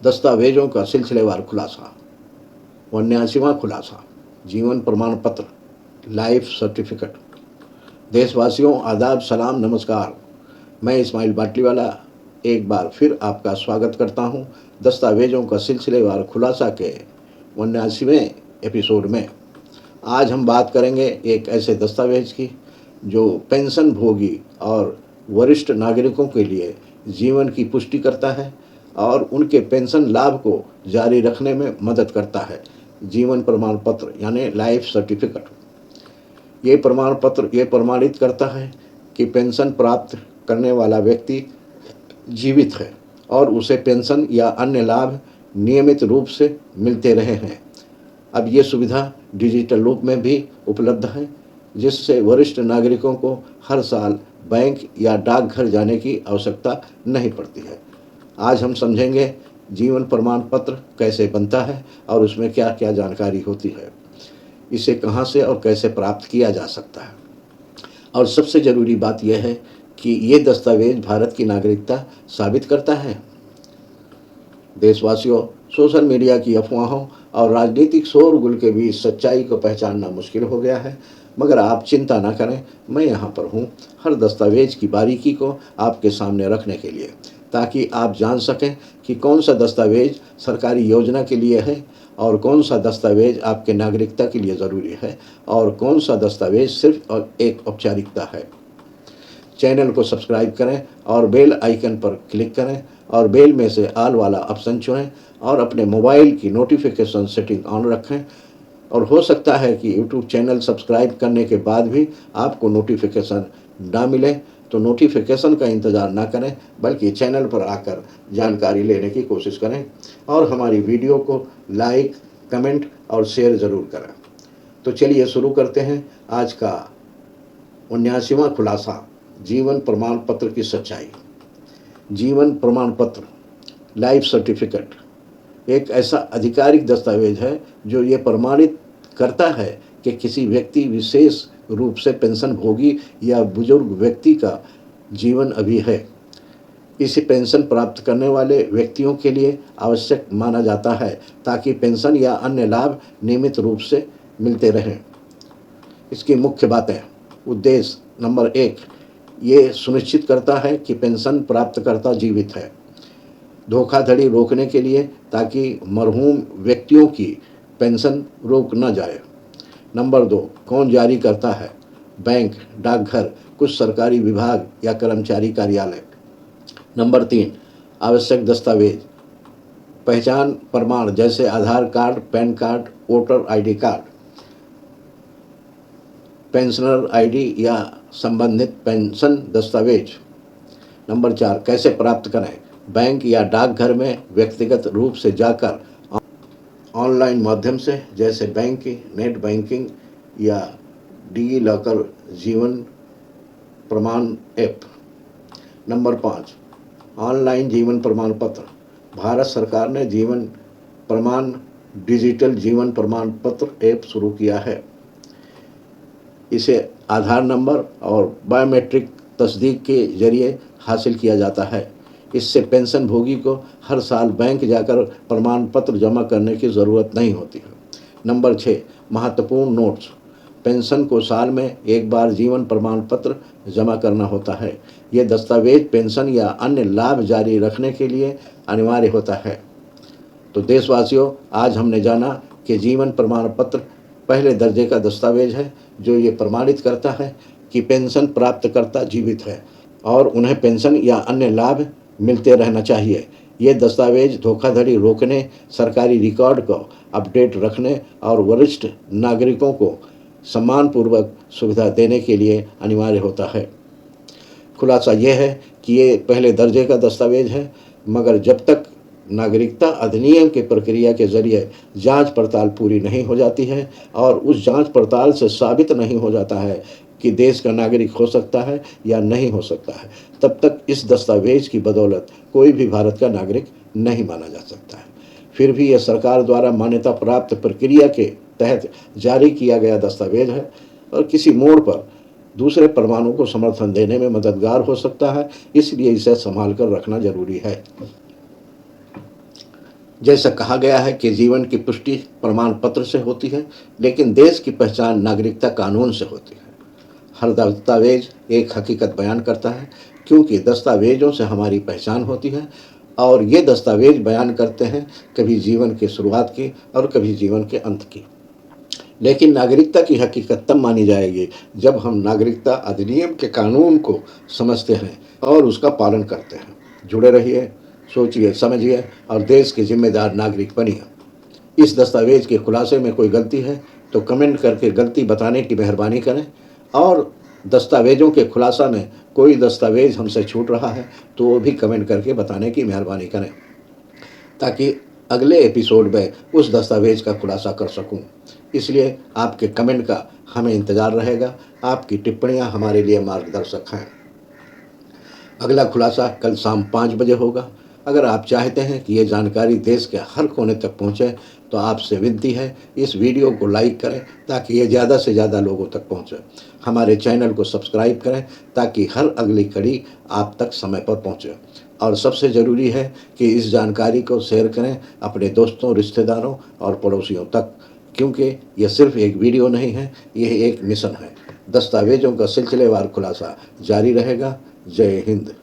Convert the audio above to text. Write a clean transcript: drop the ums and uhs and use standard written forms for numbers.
दस्तावेजों का सिलसिलेवार खुलासा। 79वां खुलासा। जीवन प्रमाण पत्र, लाइफ सर्टिफिकेट। देशवासियों, आदाब, सलाम, नमस्कार। मैं इस्माइल बाटलीवाला एक बार फिर आपका स्वागत करता हूं दस्तावेजों का सिलसिलेवार खुलासा के 79वें एपिसोड में। आज हम बात करेंगे एक ऐसे दस्तावेज की जो पेंशन भोगी और वरिष्ठ नागरिकों के लिए जीवन की पुष्टि करता है और उनके पेंशन लाभ को जारी रखने में मदद करता है। जीवन प्रमाण पत्र यानी लाइफ सर्टिफिकेट। ये प्रमाण पत्र ये प्रमाणित करता है कि पेंशन प्राप्त करने वाला व्यक्ति जीवित है और उसे पेंशन या अन्य लाभ नियमित रूप से मिलते रहे हैं। अब ये सुविधा डिजिटल रूप में भी उपलब्ध है, जिससे वरिष्ठ नागरिकों को हर साल बैंक या डाकघर जाने की आवश्यकता नहीं पड़ती है। आज हम समझेंगे जीवन प्रमाण पत्र कैसे बनता है और उसमें क्या क्या जानकारी होती है, इसे कहाँ से और कैसे प्राप्त किया जा सकता है। और सबसे ज़रूरी बात यह है कि ये दस्तावेज भारत की नागरिकता साबित करता है। देशवासियों, सोशल मीडिया की अफवाहों और राजनीतिक शोरगुल के बीच सच्चाई को पहचानना मुश्किल हो गया है, मगर आप चिंता न करें, मैं यहाँ पर हूँ हर दस्तावेज की बारीकी को आपके सामने रखने के लिए, ताकि आप जान सकें कि कौन सा दस्तावेज सरकारी योजना के लिए है और कौन सा दस्तावेज आपके नागरिकता के लिए ज़रूरी है और कौन सा दस्तावेज सिर्फ एक औपचारिकता है। चैनल को सब्सक्राइब करें और बेल आइकन पर क्लिक करें और बेल में से ऑल वाला ऑप्शन चुनें और अपने मोबाइल की नोटिफिकेशन सेटिंग ऑन रखें। और हो सकता है कि यूट्यूब चैनल सब्सक्राइब करने के बाद भी आपको नोटिफिकेशन ना मिले, तो नोटिफिकेशन का इंतज़ार ना करें, बल्कि चैनल पर आकर जानकारी लेने की कोशिश करें और हमारी वीडियो को लाइक, कमेंट और शेयर ज़रूर करें। तो चलिए शुरू करते हैं आज का 79वां खुलासा, जीवन प्रमाण पत्र की सच्चाई। जीवन प्रमाण पत्र, लाइफ सर्टिफिकेट, एक ऐसा आधिकारिक दस्तावेज है जो ये प्रमाणित करता है कि किसी व्यक्ति विशेष रूप से पेंशन भोगी या बुजुर्ग व्यक्ति का जीवन अभी है। इसे पेंशन प्राप्त करने वाले व्यक्तियों के लिए आवश्यक माना जाता है ताकि पेंशन या अन्य लाभ नियमित रूप से मिलते रहें। इसकी मुख्य बातें। उद्देश्य नंबर 1, ये सुनिश्चित करता है कि पेंशन प्राप्तकर्ता जीवित है। धोखाधड़ी रोकने के लिए, ताकि मरहूम व्यक्तियों की पेंशन रोक न जाए। नंबर 2, कौन जारी करता है? बैंक, डाकघर, कुछ सरकारी विभाग या कर्मचारी कार्यालय। नंबर 3, आवश्यक दस्तावेज, पहचान प्रमाण जैसे Aadhaar card, PAN card, voter ID card, pensioner ID या संबंधित पेंशन दस्तावेज। नंबर 4, कैसे प्राप्त करें? बैंक या डाकघर में व्यक्तिगत रूप से जाकर, ऑनलाइन माध्यम से जैसे बैंक, नेट बैंकिंग या डी लॉकर जीवन प्रमाण ऐप। नंबर 5, ऑनलाइन जीवन प्रमाण पत्र। भारत सरकार ने जीवन प्रमाण डिजिटल जीवन प्रमाण पत्र ऐप शुरू किया है। इसे आधार नंबर और बायोमेट्रिक तस्दीक के जरिए हासिल किया जाता है। इससे पेंशन भोगी को हर साल बैंक जाकर प्रमाण पत्र जमा करने की ज़रूरत नहीं होती है। नंबर 6, महत्वपूर्ण नोट्स। पेंशन को साल में एक बार जीवन प्रमाण पत्र जमा करना होता है। ये दस्तावेज पेंशन या अन्य लाभ जारी रखने के लिए अनिवार्य होता है। तो देशवासियों, आज हमने जाना कि जीवन प्रमाण पत्र पहले दर्जे का दस्तावेज है जो ये प्रमाणित करता है कि पेंशन प्राप्तकर्ता जीवित है और उन्हें पेंशन या अन्य लाभ मिलते रहना चाहिए। ये दस्तावेज धोखाधड़ी रोकने, सरकारी रिकॉर्ड को अपडेट रखने और वरिष्ठ नागरिकों को सम्मानपूर्वक सुविधा देने के लिए अनिवार्य होता है। खुलासा यह है कि ये पहले दर्जे का दस्तावेज है, मगर जब तक नागरिकता अधिनियम की प्रक्रिया के जरिए जांच पड़ताल पूरी नहीं हो जाती है और उस जांच पड़ताल से साबित नहीं हो जाता है कि देश का नागरिक हो सकता है या नहीं हो सकता है, तब तक इस दस्तावेज की बदौलत कोई भी भारत का नागरिक नहीं माना जा सकता है। फिर भी यह सरकार द्वारा मान्यता प्राप्त प्रक्रिया के तहत जारी किया गया दस्तावेज है और किसी मोड़ पर दूसरे प्रमाणों को समर्थन देने में मददगार हो सकता है, इसलिए इसे संभाल कर रखना जरूरी है। जैसा कहा गया है कि जीवन की पुष्टि प्रमाण पत्र से होती है, लेकिन देश की पहचान नागरिकता कानून से होती है। हर दस्तावेज एक हकीकत बयान करता है, क्योंकि दस्तावेजों से हमारी पहचान होती है और ये दस्तावेज बयान करते हैं कभी जीवन की शुरुआत की और कभी जीवन के अंत की। लेकिन नागरिकता की हकीकत तब मानी जाएगी जब हम नागरिकता अधिनियम के कानून को समझते हैं और उसका पालन करते हैं। जुड़े रहिए, सोचिए, समझिए और देश के जिम्मेदार नागरिक बनिए। इस दस्तावेज के खुलासे में कोई गलती है तो कमेंट करके गलती बताने की मेहरबानी करें, और दस्तावेजों के खुलासा में कोई दस्तावेज हमसे छूट रहा है तो वो भी कमेंट करके बताने की मेहरबानी करें, ताकि अगले एपिसोड में उस दस्तावेज का खुलासा कर सकूं। इसलिए आपके कमेंट का हमें इंतज़ार रहेगा। आपकी टिप्पणियां हमारे लिए मार्गदर्शक हैं। अगला खुलासा कल शाम 5 बजे होगा। अगर आप चाहते हैं कि ये जानकारी देश के हर कोने तक पहुंचे तो आपसे विनती है, इस वीडियो को लाइक करें ताकि ये ज़्यादा से ज़्यादा लोगों तक पहुंचे। हमारे चैनल को सब्सक्राइब करें ताकि हर अगली कड़ी आप तक समय पर पहुंचे। और सबसे ज़रूरी है कि इस जानकारी को शेयर करें अपने दोस्तों, रिश्तेदारों और पड़ोसियों तक, क्योंकि यह सिर्फ एक वीडियो नहीं है, यह एक मिशन है। दस्तावेजों का सिलसिलेवार खुलासा जारी रहेगा। जय हिंद।